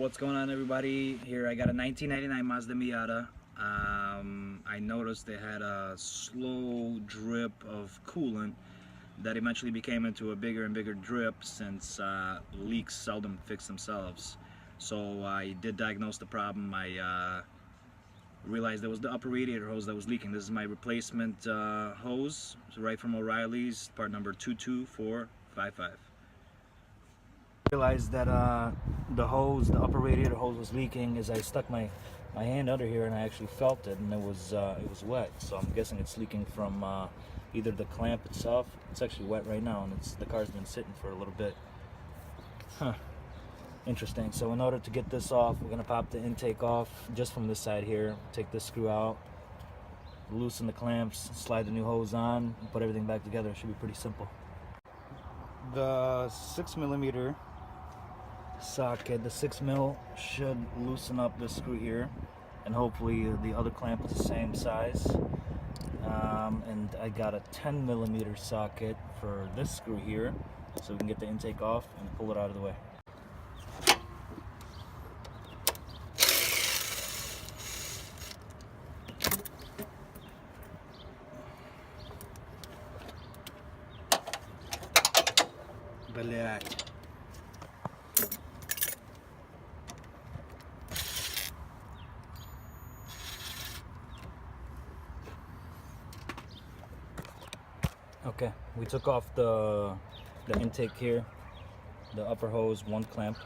What's going on, everybody? Here I got a 1999 Mazda Miata. I noticed they had a slow drip of coolant that eventually became into a bigger and bigger drip since leaks seldom fix themselves. So I did diagnose the problem. I realized there was the upper radiator hose that was leaking. This is my replacement hose, right from O'Reilly's, part number 22455. Realized that the upper radiator hose was leaking as I stuck my hand under here, and I actually felt it, and it was wet. So I'm guessing it's leaking from either the clamp itself. It's actually wet right now, and the car's been sitting for a little bit. Interesting. So in order to get this off, we're gonna pop the intake off just from this side here. Take this screw out, loosen the clamps, slide the new hose on, and put everything back together. It should be pretty simple. The 6mm socket, the 6mm should loosen up this screw here, and hopefully the other clamp is the same size. And I got a 10mm socket for this screw here, so we can get the intake off and pull it out of the way. Блять. Okay, we took off the intake here, the upper hose, one clamp.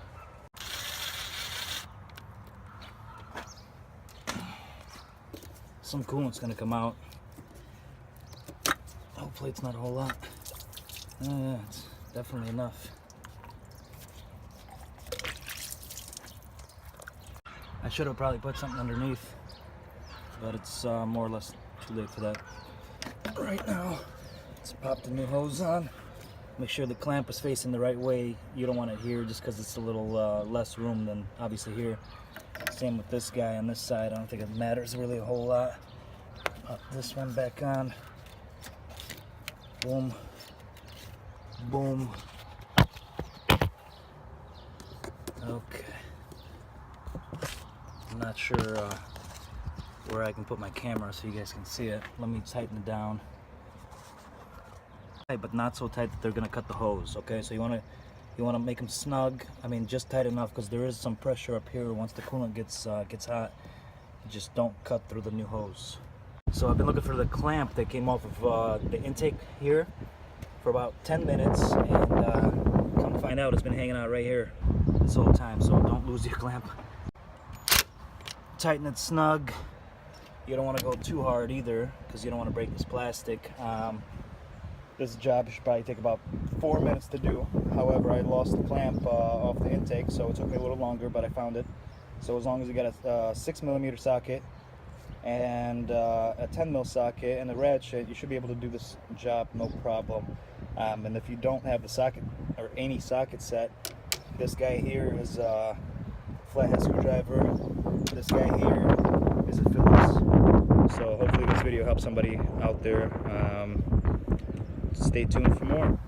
Some coolant's gonna come out. Hopefully it's not a whole lot. Yeah, it's definitely enough. I should have probably put something underneath, but it's more or less too late for that right now. Let's pop the new hose on. Make sure the clamp is facing the right way. You don't want it here just because it's a little less room than obviously here. Same with this guy on this side. I don't think it matters really a whole lot. Pop this one back on. Boom. Boom. Okay. I'm not sure where I can put my camera so you guys can see it. Let me tighten it down. But not so tight that they're gonna cut the hose. Okay, so you wanna make them snug. I mean, just tight enough because there is some pressure up here. Once the coolant gets hot, just don't cut through the new hose. So I've been looking for the clamp that came off of the intake here for about 10 minutes, and come to find out, it's been hanging out right here this whole time. So don't lose your clamp. Tighten it snug. You don't want to go too hard either because you don't want to break this plastic. This job should probably take about 4 minutes to do. However, I lost the clamp off the intake, so it took me a little longer, but I found it. So as long as you got a 6mm socket and a 10mm socket and a ratchet, you should be able to do this job no problem. And if you don't have the socket or any socket set, this guy here is a flathead screwdriver. This guy here is a Phillips. So hopefully this video helps somebody out there. Stay tuned for more.